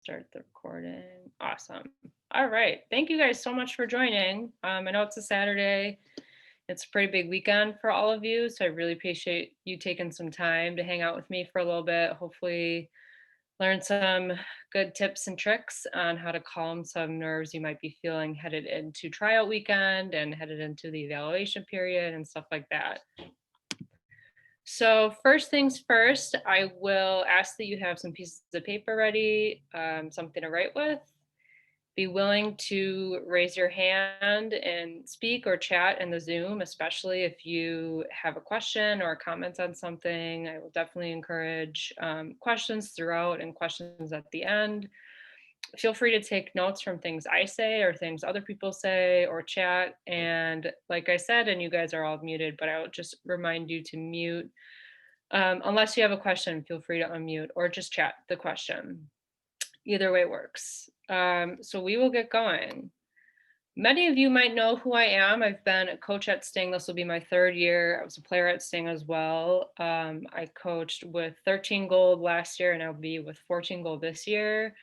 Start the recording. Awesome. All right. Thank you guys so much for joining. I know it's a Saturday. It's a pretty big weekend for all of you, so I really appreciate you taking some time to hang out with me for a little bit. Hopefully learn some good tips and tricks on how to calm some nerves you might be feeling headed into tryout weekend and headed into the evaluation period and stuff like that. So first things first, I will ask that you have some pieces of paper ready, something to write with. Be willing to raise your hand and speak or chat in the Zoom, especially if you have a question or comments on something. I will definitely encourage questions throughout and questions at the end. Feel free to take notes from things I say or things other people say or chat. And like I said, and you guys are all muted, but I will just remind you to mute. Unless you have a question, feel free to unmute or just chat the question. Either way works. So we will get going. Many of you might know who I am. I've been a coach at Sting. This will be my third year. I was a player at Sting as well. I coached with 13 gold last year and I'll be with 14 gold this year.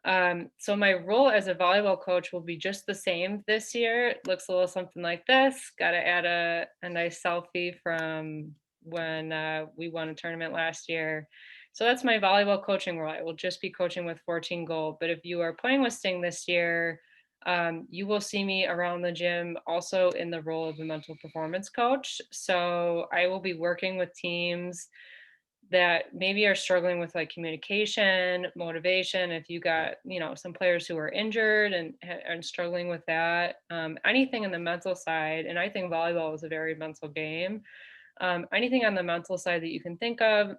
So my role as a volleyball coach will be just the same this year. It looks a little something like this. Got to add a nice selfie from when we won a tournament last year. So that's my volleyball coaching role. I will just be coaching with 14 gold. But if you are playing with Sting this year, you will see me around the gym also in the role of a mental performance coach. So I will be working with teams that maybe are struggling with like communication, motivation. If you got, some players who are injured and struggling with that, anything in the mental side. And I think volleyball is a very mental game. Anything on the mental side that you can think of,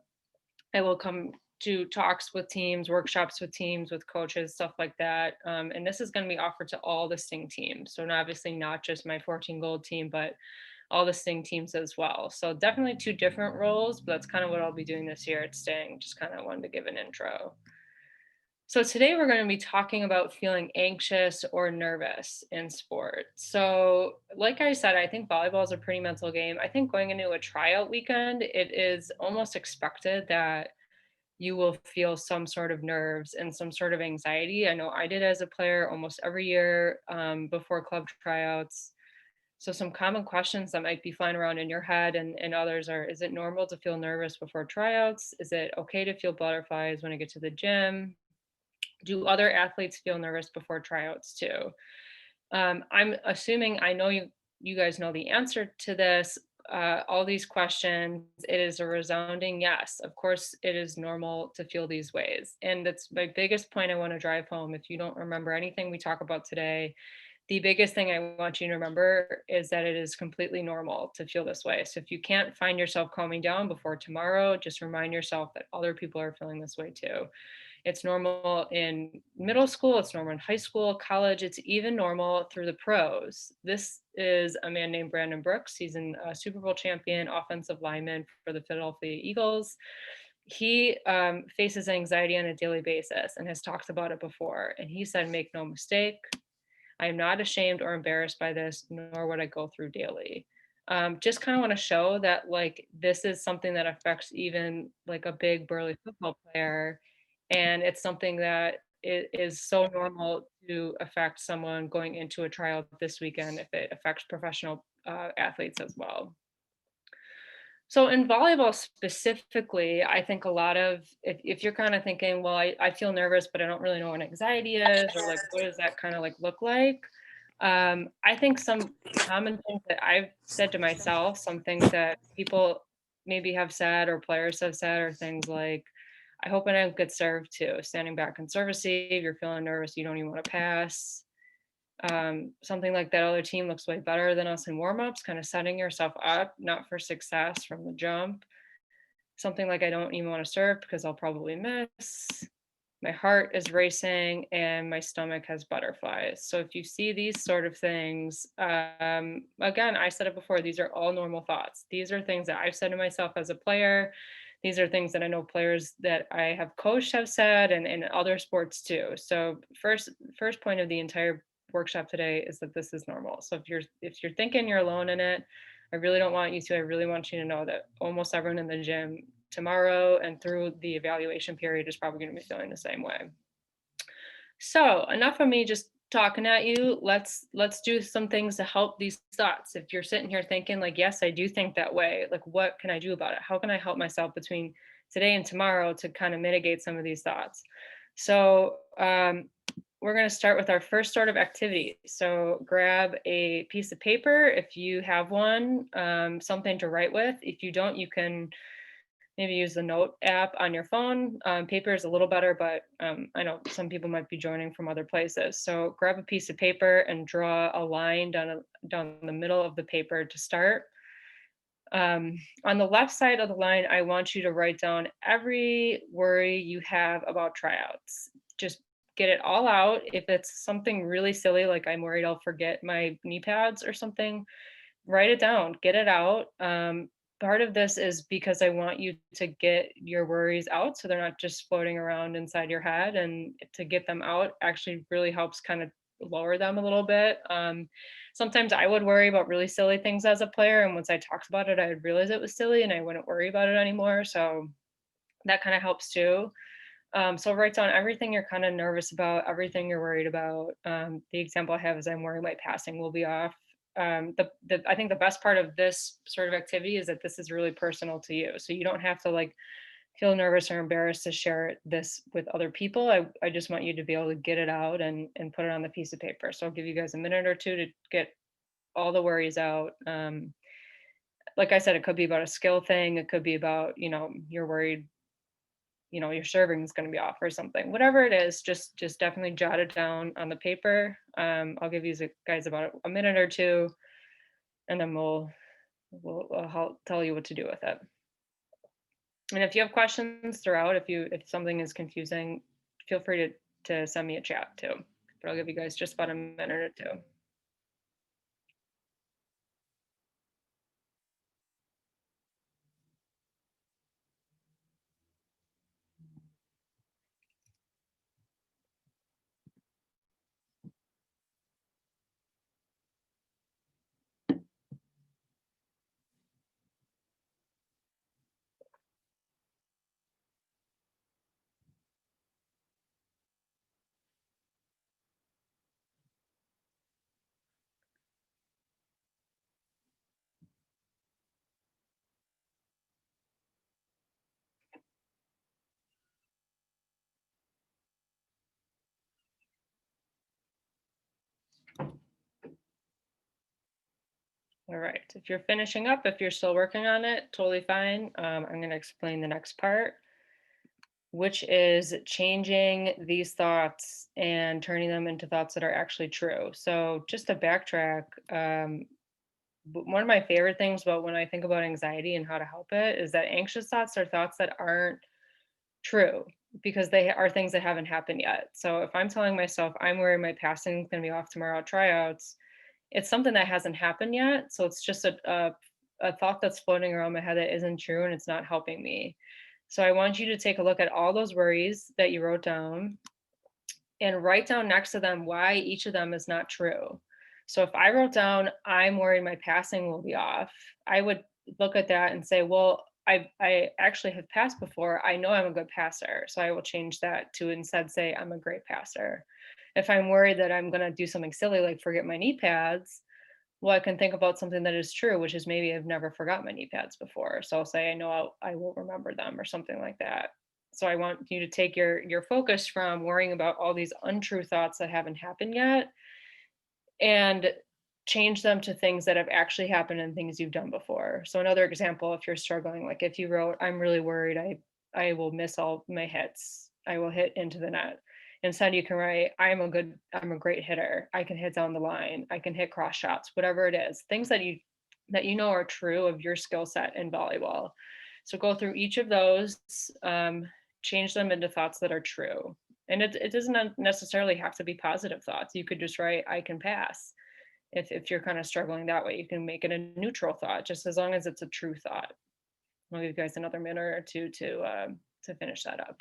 I will come to talks with teams, workshops with teams, with coaches, stuff like that. And this is going to be offered to all the Sting teams. So obviously not just my 14 gold team, but all the Sting teams as well. So definitely two different roles, but that's kind of what I'll be doing this year at Sting. Just kind of wanted to give an intro. So today we're going to be talking about feeling anxious or nervous in sport. So like I said, I think volleyball is a pretty mental game. I think going into a tryout weekend, it is almost expected that you will feel some sort of nerves and some sort of anxiety. I know I did as a player almost every year before club tryouts. So some common questions that might be flying around in your head and others are, is it normal to feel nervous before tryouts? Is it okay to feel butterflies when I get to the gym? Do other athletes feel nervous before tryouts too? I'm assuming I know you guys know the answer to this. All these questions, it is a resounding yes. Of course, it is normal to feel these ways. And that's my biggest point I want to drive home. If you don't remember anything we talk about today, the biggest thing I want you to remember is that it is completely normal to feel this way. So if you can't find yourself calming down before tomorrow, just remind yourself that other people are feeling this way too. It's normal in middle school, it's normal in high school, college, it's even normal through the pros. This is a man named Brandon Brooks. He's a Super Bowl champion offensive lineman for the Philadelphia Eagles. He faces anxiety on a daily basis and has talked about it before. And he said, make no mistake, I am not ashamed or embarrassed by this, nor would I go through daily. Just kind of want to show that like this is something that affects even like a big burly football player, and it's something that is so normal to affect someone going into a trial this weekend if it affects professional athletes as well. So in volleyball specifically, I think a lot of if you're kind of thinking, well, I feel nervous, but I don't really know what anxiety is, or like what does that kind of like look like? I think some common things that I've said to myself, some things that people maybe have said or players have said, are things like, I hope I don't get served to. Standing back in serve receive, you're feeling nervous, you don't even want to pass. Something like that other team looks way better than us in warmups, kind of setting yourself up not for success from the jump. Something like I don't even want to serve because I'll probably miss. My heart is racing and my stomach has butterflies. So if you see these sort of things, again, I said it before, these are all normal thoughts. These are things that I've said to myself as a player. These are things that I know players that I have coached have said, and in other sports too. So first point of the entire workshop today is that this is normal. So if you're thinking you're alone in it, I really don't want you to. I really want you to know that almost everyone in the gym tomorrow and through the evaluation period is probably going to be feeling the same way. So enough of me just talking at you. Let's do some things to help these thoughts. If you're sitting here thinking like, yes, I do think that way, like what can I do about it? How can I help myself between today and tomorrow to kind of mitigate some of these thoughts? So we're going to start with our first sort of activity. So grab a piece of paper if you have one, something to write with. If you don't, you can maybe use the note app on your phone. Paper is a little better, but I know some people might be joining from other places. So grab a piece of paper and draw a line down the middle of the paper to start. On the left side of the line, I want you to write down every worry you have about tryouts. Just get it all out. If it's something really silly, like I'm worried I'll forget my knee pads or something, write it down, get it out. Part of this is because I want you to get your worries out so they're not just floating around inside your head, and to get them out actually really helps kind of lower them a little bit. Sometimes I would worry about really silly things as a player, and once I talked about it, I would realize it was silly and I wouldn't worry about it anymore. So that kind of helps too. So write down everything you're kind of nervous about, everything you're worried about. The example I have is I'm worried my passing will be off. I think the best part of this sort of activity is that this is really personal to you. So you don't have to like feel nervous or embarrassed to share this with other people. I just want you to be able to get it out and put it on the piece of paper. So I'll give you guys a minute or two to get all the worries out. Like I said, it could be about a skill thing. It could be about, you're worried your serving is going to be off or something, whatever it is. Just definitely jot it down on the paper. I'll give you guys about a minute or two, and then I'll tell you what to do with it. And if you have questions throughout, if something is confusing, feel free to send me a chat too, but I'll give you guys just about a minute or two. All right, if you're finishing up, if you're still working on it, totally fine. I'm going to explain the next part, which is changing these thoughts and turning them into thoughts that are actually true. So, just to backtrack, one of my favorite things about when I think about anxiety and how to help it is that anxious thoughts are thoughts that aren't true because they are things that haven't happened yet. So, if I'm telling myself I'm worried my passing is going to be off tomorrow at tryouts, it's something that hasn't happened yet. So, it's just a thought that's floating around my head that isn't true and it's not helping me. So I want you to take a look at all those worries that you wrote down and write down next to them why each of them is not true. So if I wrote down, I'm worried my passing will be off, I would look at that and say, well, I actually have passed before. I know I'm a good passer. So I will change that to instead say I'm a great passer. If I'm worried that I'm going to do something silly like forget my knee pads, well, I can think about something that is true, which is maybe I've never forgot my knee pads before. So I'll say, I know I won't remember them or something like that. So I want you to take your focus from worrying about all these untrue thoughts that haven't happened yet and change them to things that have actually happened and things you've done before. So another example, if you're struggling, like if you wrote, I'm really worried I will miss all my hits. I will hit into the net. Instead, you can write, I'm a great hitter. I can hit down the line. I can hit cross shots, whatever it is. Things that you know are true of your skill set in volleyball. So go through each of those, change them into thoughts that are true. And it doesn't necessarily have to be positive thoughts. You could just write, I can pass. If you're kind of struggling that way, you can make it a neutral thought, just as long as it's a true thought. I'll give you guys another minute or two to finish that up.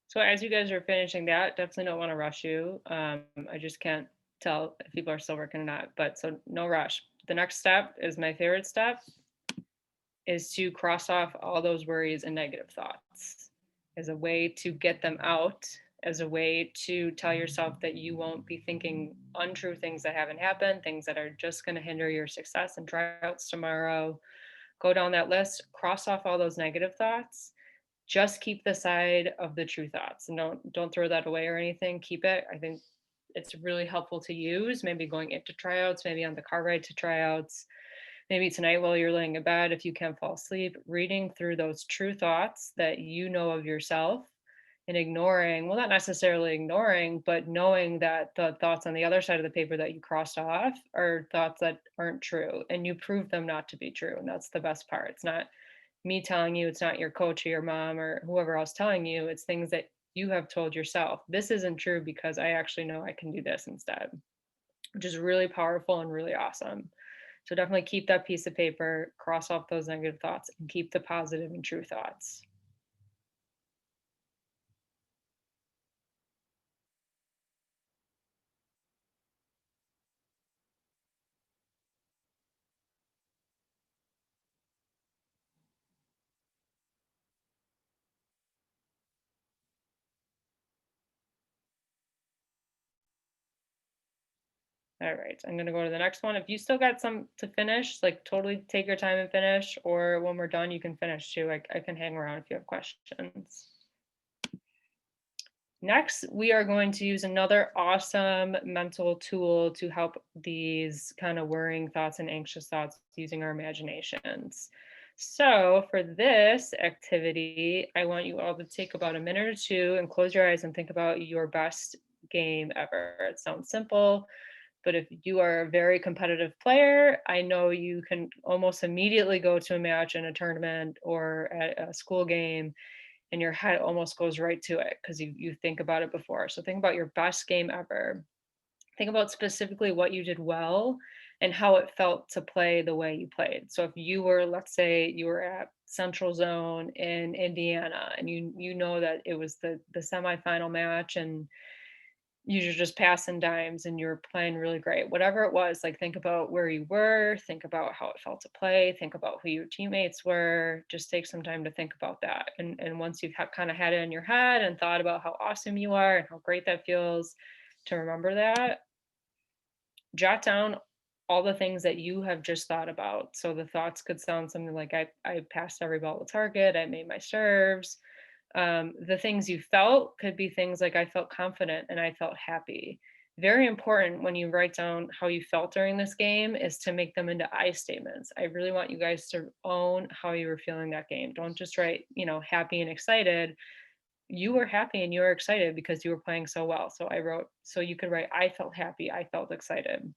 So as you guys are finishing that, definitely don't want to rush you. I just can't tell if people are still working or not, but so no rush. The next step is my favorite step is to cross off all those worries and negative thoughts as a way to get them out, as a way to tell yourself that you won't be thinking untrue things that haven't happened, things that are just going to hinder your success and tryouts tomorrow. Go down that list, cross off all those negative thoughts. Just keep the side of the true thoughts and don't throw that away or anything. Keep it. I think it's really helpful to use, maybe going into tryouts, maybe on the car ride to tryouts, maybe tonight while you're laying in bed, if you can't fall asleep, reading through those true thoughts that you know of yourself and ignoring, well, not necessarily ignoring, but knowing that the thoughts on the other side of the paper that you crossed off are thoughts that aren't true and you prove them not to be true. And that's the best part. It's not me telling you, it's not your coach or your mom or whoever else telling you, it's things that you have told yourself. This isn't true because I actually know I can do this instead, which is really powerful and really awesome. So definitely keep that piece of paper, cross off those negative thoughts, and keep the positive and true thoughts. All right, I'm gonna go to the next one. If you still got some to finish, like totally take your time and finish, or when we're done, you can finish too. I can hang around if you have questions. Next, we are going to use another awesome mental tool to help these kind of worrying thoughts and anxious thoughts using our imaginations. So, for this activity, I want you all to take about a minute or two and close your eyes and think about your best game ever. It sounds simple, but if you are a very competitive player, I know you can almost immediately go to imagine a tournament or a school game and your head almost goes right to it because you think about it before. So think about your best game ever. Think about specifically what you did well and how it felt to play the way you played. So if you were, let's say you were at Central Zone in Indiana and you know that it was the semifinal match and you're just passing dimes and you're playing really great. Whatever it was, like think about where you were, think about how it felt to play, think about who your teammates were. Just take some time to think about that. And once you've kind of had it in your head and thought about how awesome you are and how great that feels to remember that, jot down all the things that you have just thought about. So the thoughts could sound something like I passed every ball to target, I made my serves. The things you felt could be things like I felt confident and I felt happy. Very important when you write down how you felt during this game is to make them into I statements. I really want you guys to own how you were feeling that game. Don't just write, happy and excited. You were happy and you were excited because you were playing so well. So I wrote, so you could write, I felt happy, I felt excited.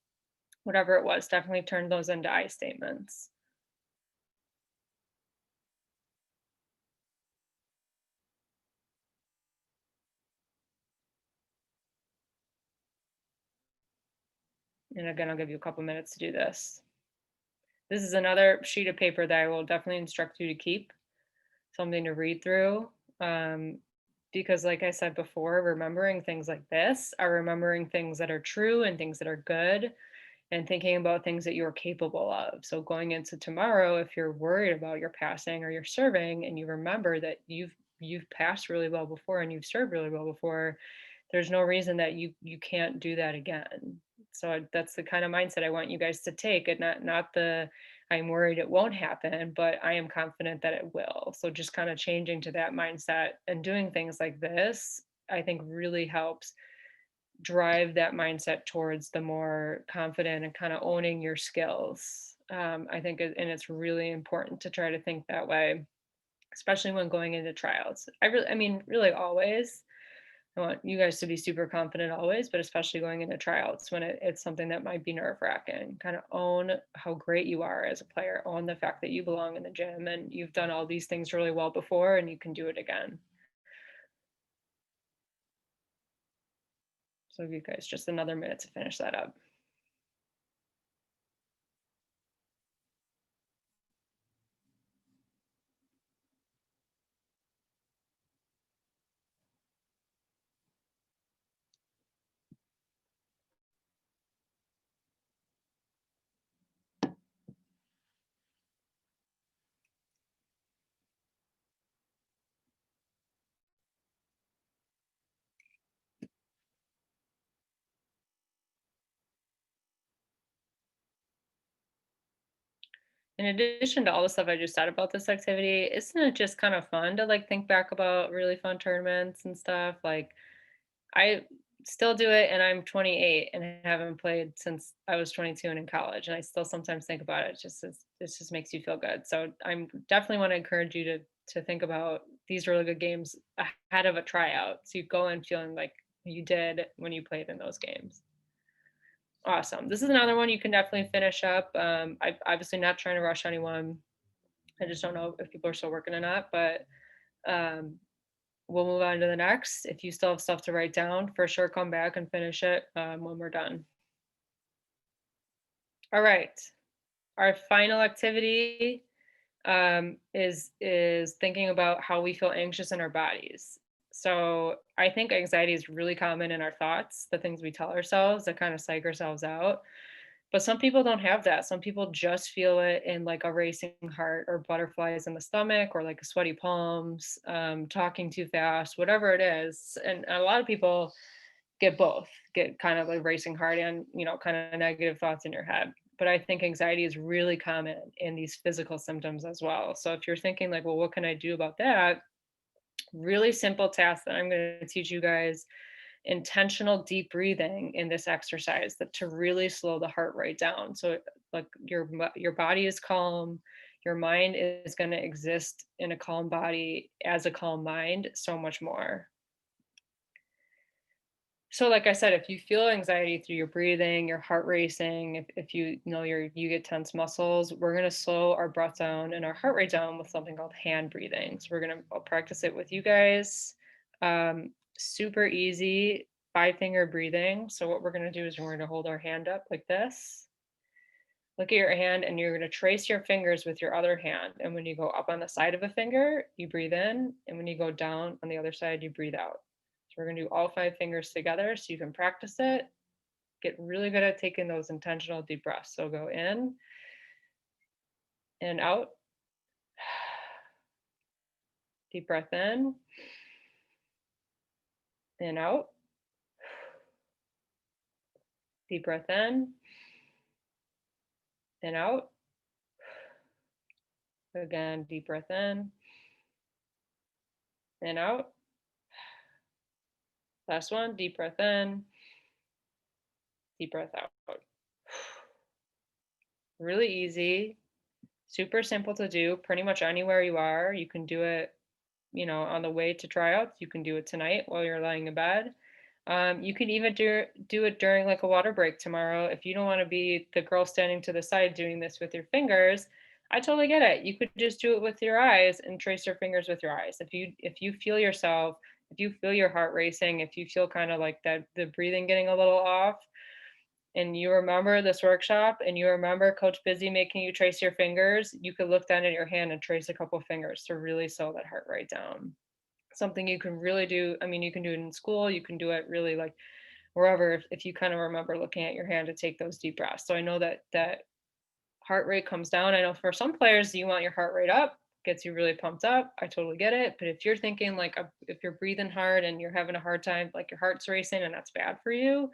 Whatever it was, definitely turn those into I statements. And again, I'll give you a couple minutes to do this. This is another sheet of paper that I will definitely instruct you to keep, something to read through. Um, because, like I said before, remembering things like this are remembering things that are true and things that are good and thinking about things that you're capable of. So, going into tomorrow, if you're worried about your passing or your serving and you remember that you've passed really well before and you've served really well before, there's no reason that you can't do that again. So that's the kind of mindset I want you guys to take, and not the I'm worried it won't happen, but I am confident that it will. So just kind of changing to that mindset and doing things like this, I think really helps drive that mindset towards the more confident and kind of owning your skills. I think, and it's really important to try to think that way, especially when going into tryouts. I mean, really always. I want you guys to be super confident always, but especially going into tryouts when it's something that might be nerve wracking. Kind of own how great you are as a player, own the fact that you belong in the gym and you've done all these things really well before and you can do it again. So, you guys, just another minute to finish that up. In addition to all the stuff I just said about this activity, isn't it just kind of fun to like think back about really fun tournaments and stuff? Like I still do it and I'm 28 and haven't played since I was 22 and in college. And I still sometimes think about it. It just makes you feel good. So I'm definitely want to encourage you to think about these really good games ahead of a tryout. So you go in feeling like you did when you played in those games. Awesome. This is another one you can definitely finish up. I'm obviously not trying to rush anyone. I just don't know if people are still working or not, but um, we'll move on to the next. If you still have stuff to write down, for sure come back and finish it when we're done. All right. Our final activity is thinking about how we feel anxious in our bodies. So I think anxiety is really common in our thoughts, the things we tell ourselves that kind of psych ourselves out. But some people don't have that. Some people just feel it in like a racing heart or butterflies in the stomach or like sweaty palms, talking too fast, whatever it is. And a lot of people get both, get kind of like racing heart and, kind of negative thoughts in your head. But I think anxiety is really common in these physical symptoms as well. So if you're thinking like, well, what can I do about that? Really simple task that I'm going to teach you guys, intentional deep breathing in this exercise that to really slow the heart rate down. So like your body is calm, your mind is going to exist in a calm body as a calm mind so much more. So like I said, if you feel anxiety through your breathing, your heart racing, if you know you get tense muscles, we're going to slow our breath down and our heart rate down with something called hand breathing. So I'll practice it with you guys. Super easy, 5-finger breathing. So what we're going to do is we're going to hold our hand up like this. Look at your hand and you're going to trace your fingers with your other hand. And when you go up on the side of a finger, you breathe in. And when you go down on the other side, you breathe out. So we're going to do all 5 fingers together so you can practice it. Get really good at taking those intentional deep breaths. So go in and out. Deep breath in and out. Deep breath in and out. Again, deep breath in and out. Last one, deep breath in, deep breath out. Really easy, super simple to do pretty much anywhere you are. You can do it, on the way to tryouts. You can do it tonight while you're lying in bed. You can even do it during like a water break tomorrow. If you don't want to be the girl standing to the side doing this with your fingers, I totally get it. You could just do it with your eyes and trace your fingers with your eyes. If you feel yourself, if you feel your heart racing, if you feel kind of like that the breathing getting a little off, and you remember this workshop and you remember Coach Busy making you trace your fingers, you could look down at your hand and trace a couple fingers to really slow that heart rate down. Something you can really do. I mean, you can do it in school, you can do it really like wherever, if you kind of remember looking at your hand to take those deep breaths. So I know that heart rate comes down. I know for some players, you want your heart rate up, gets you really pumped up. I totally get it. But if you're thinking like if you're breathing hard and you're having a hard time, like your heart's racing and that's bad for you,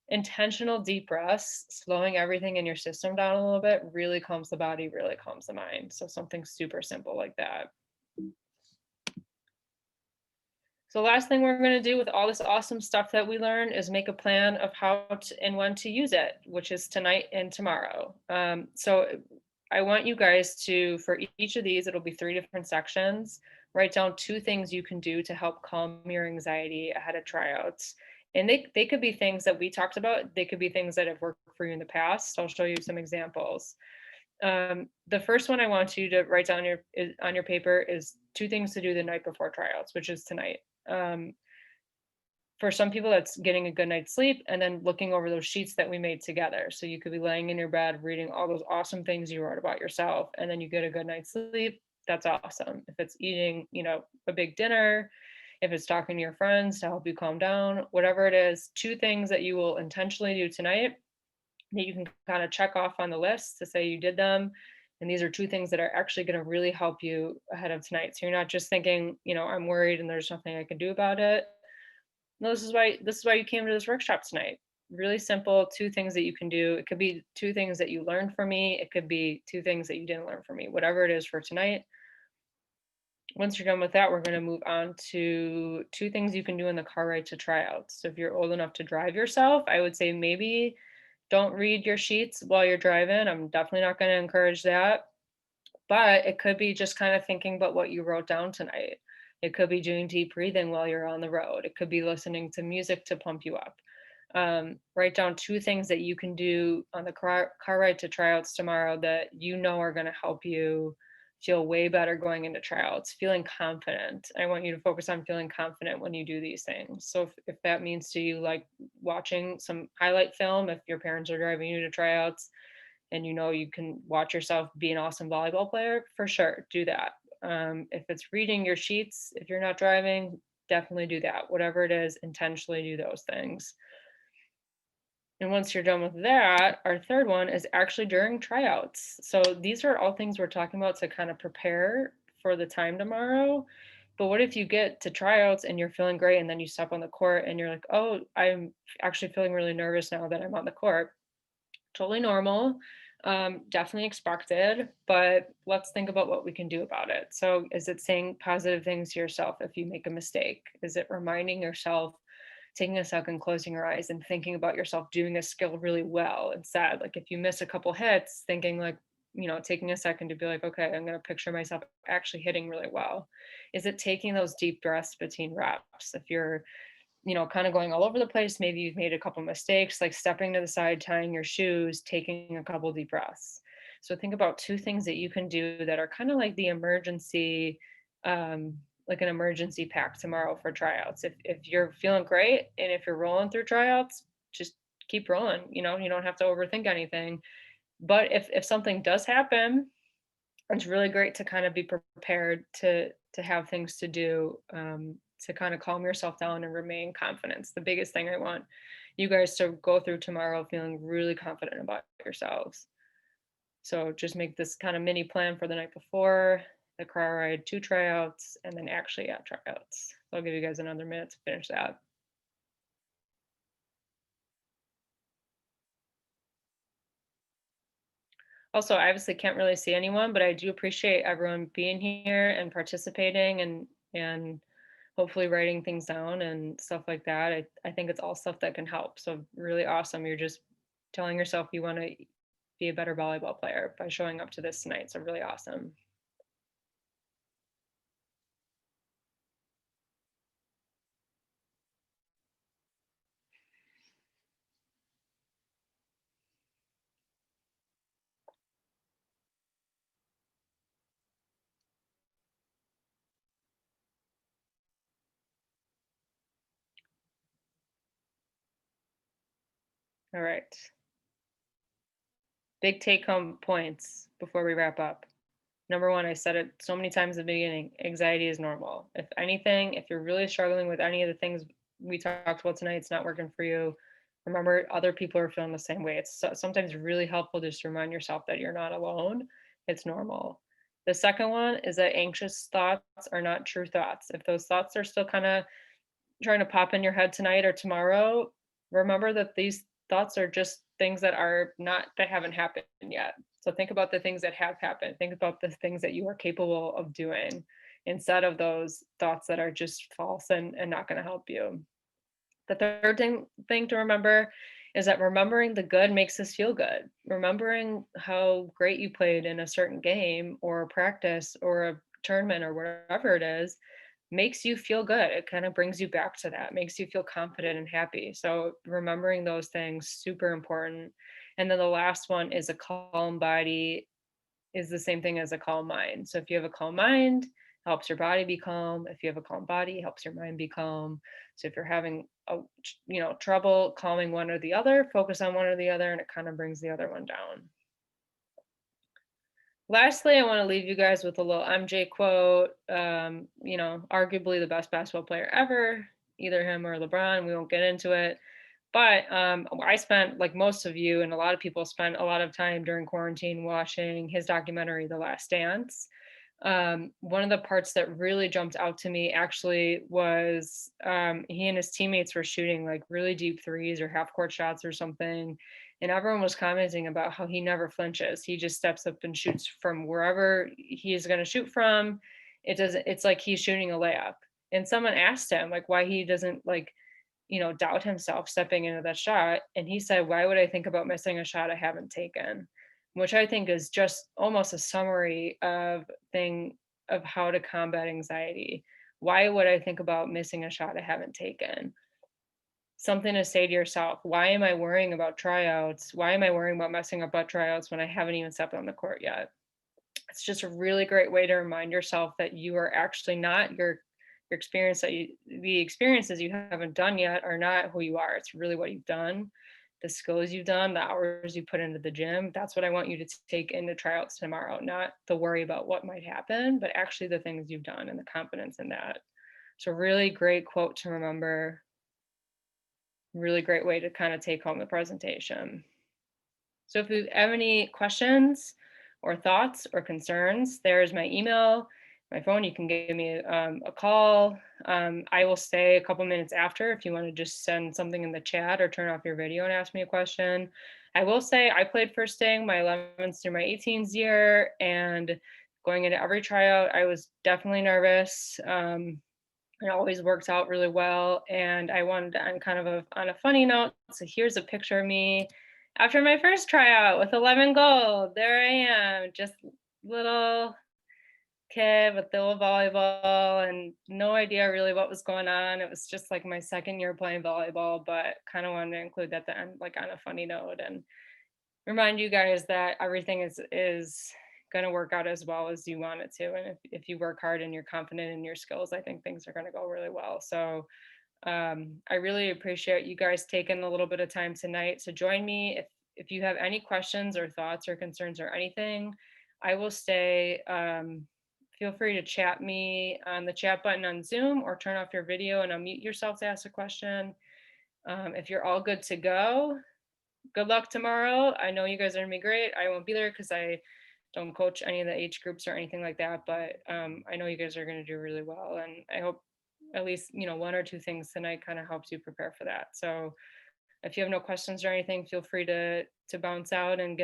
intentional deep breaths, slowing everything in your system down a little bit really calms the body, really calms the mind. So something super simple like that. So last thing we're going to do with all this awesome stuff that we learn is make a plan of how to, and when to use it, which is tonight and tomorrow. So I want you guys to, for each of these, it'll be 3 different sections, write down 2 things you can do to help calm your anxiety ahead of tryouts. And they could be things that we talked about. They could be things that have worked for you in the past. I'll show you some examples. The first one I want you to write down on your paper is 2 things to do the night before tryouts, which is tonight. For some people, that's getting a good night's sleep and then looking over those sheets that we made together. So you could be laying in your bed, reading all those awesome things you wrote about yourself, and then you get a good night's sleep. That's awesome. If it's eating, a big dinner, if it's talking to your friends to help you calm down, whatever it is, 2 things that you will intentionally do tonight that you can kind of check off on the list to say you did them. And these are 2 things that are actually going to really help you ahead of tonight. So you're not just thinking, I'm worried and there's nothing I can do about it. No, this is why you came to this workshop tonight. really simple, two things that you can do. It could be two things that you learned from me. It could be two things that you didn't learn from me, whatever it is for tonight. Once you're done with that, we're going to move on to two things you can do in the car ride to tryouts. So if you're old enough to drive yourself, I would say maybe don't read your sheets while you're driving. I'm definitely not going to encourage that. But it could be just kind of thinking about what you wrote down tonight. It could be doing deep breathing while you're on the road. It could be listening to music to pump you up. Write down two things that you can do on the car ride to tryouts tomorrow that you know are going to help you feel way better going into tryouts, feeling confident. I want you to focus on feeling confident when you do these things. So if that means to you like watching some highlight film, if your parents are driving you to tryouts, and you know you can watch yourself be an awesome volleyball player, for sure, do that. If it's reading your sheets, if you're not driving, definitely do that. Whatever it is, intentionally do those things. And once you're done with that, our third one is actually during tryouts. So these are all things we're talking about to kind of prepare for the time tomorrow. But what if you get to tryouts and you're feeling great and then you step on the court and you're like, oh, I'm actually feeling really nervous now that I'm on the court? Totally normal, definitely expected, but let's think about what we can do about it. So, is it saying positive things to yourself if you make a mistake? Is it reminding yourself, taking a second, closing your eyes, and thinking about yourself doing a skill really well instead? Like, if you miss a couple hits, thinking like, taking a second to be like, okay, I'm going to picture myself actually hitting really well. Is it taking those deep breaths between reps? If you're kind of going all over the place. Maybe you've made a couple mistakes, like stepping to the side, tying your shoes, taking a couple deep breaths. So think about two things that you can do that are kind of like the emergency, like an emergency pack tomorrow for tryouts. If you're feeling great and if you're rolling through tryouts, just keep rolling. You don't have to overthink anything. But if something does happen, it's really great to kind of be prepared to have things to do, to kind of calm yourself down and remain confident. It's the biggest thing I want you guys to go through tomorrow feeling really confident about yourselves. So just make this kind of mini plan for the night before, the car ride, two tryouts, and then actually at tryouts. So I'll give you guys another minute to finish that. Also, I obviously can't really see anyone, but I do appreciate everyone being here and participating and hopefully writing things down and stuff like that. I think it's all stuff that can help. So really awesome. You're just telling yourself you want to be a better volleyball player by showing up to this tonight. So really awesome. All right. Big take home points before we wrap up. Number one, I said it so many times at the beginning, anxiety is normal. If anything, if you're really struggling with any of the things we talked about tonight, it's not working for you. Remember, other people are feeling the same way. It's sometimes really helpful just to remind yourself that you're not alone. It's normal. The second one is that anxious thoughts are not true thoughts. If those thoughts are still kind of trying to pop in your head tonight or tomorrow, remember that these thoughts are just things that haven't happened yet. So think about the things that have happened. Think about the things that you are capable of doing instead of those thoughts that are just false and not going to help you. The third thing to remember is that remembering the good makes us feel good. Remembering how great you played in a certain game or a practice or a tournament or whatever it is makes you feel good. It kind of brings you back to that, makes you feel confident and happy. So remembering those things super important. And then the last one is a calm body is the same thing as a calm mind. So if you have a calm mind, helps your body be calm. If you have a calm body, helps your mind be calm. So if you're having trouble calming one or the other, focus on one or the other and it kind of brings the other one down. Lastly, I want to leave you guys with a little MJ quote. Arguably the best basketball player ever, either him or LeBron. We won't get into it. But I spent, like most of you, and a lot of people spent a lot of time during quarantine watching his documentary, The Last Dance. One of the parts that really jumped out to me actually was he and his teammates were shooting like really deep threes or half court shots or something. And everyone was commenting about how he never flinches. He just steps up and shoots from wherever he is going to shoot from. It's like he's shooting a layup. And someone asked him like why he doesn't like, doubt himself stepping into that shot. And he said, "Why would I think about missing a shot I haven't taken?" Which I think is just almost a summary thing of how to combat anxiety. Why would I think about missing a shot I haven't taken? Something to say to yourself, why am I worrying about tryouts? Why am I worrying about messing up at tryouts when I haven't even stepped on the court yet? It's just a really great way to remind yourself that you are actually not your experience the experiences you haven't done yet are not who you are. It's really what you've done, the skills you've done, the hours you put into the gym. That's what I want you to take into tryouts tomorrow, not the worry about what might happen, but actually the things you've done and the confidence in that. So really great quote to remember, really great way to kind of take home the presentation. So if you have any questions or thoughts or concerns, there's my email, my phone. You can give me a call. I will stay a couple minutes after if you want to just send something in the chat or turn off your video and ask me a question. I will say I played first sting my 11th through my 18th year, and going into every tryout, I was definitely nervous. It always works out really well. And I wanted to end kind of on a funny note. So here's a picture of me after my first tryout with 11 gold. There I am, just little kid with the little volleyball and no idea really what was going on. It was just like my second year playing volleyball, but kind of wanted to include that at the end, like on a funny note, and remind you guys that everything is going to work out as well as you want it to. And if you work hard and you're confident in your skills, I think things are going to go really well. So I really appreciate you guys taking a little bit of time tonight to join me. If you have any questions or thoughts or concerns or anything, I will stay. Feel free to chat me on the chat button on Zoom or turn off your video and unmute yourself to ask a question. If you're all good to go, good luck tomorrow. I know you guys are gonna be great. I won't be there because I don't coach any of the age groups or anything like that, but I know you guys are gonna do really well, and I hope at least one or two things tonight kind of helps you prepare for that. So if you have no questions or anything, feel free to bounce out and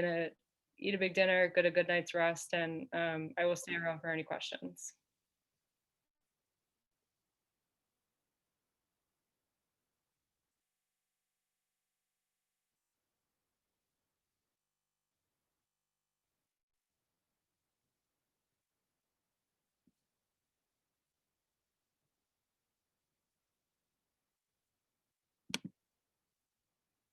eat a big dinner, get a good night's rest, and I will stay around for any questions.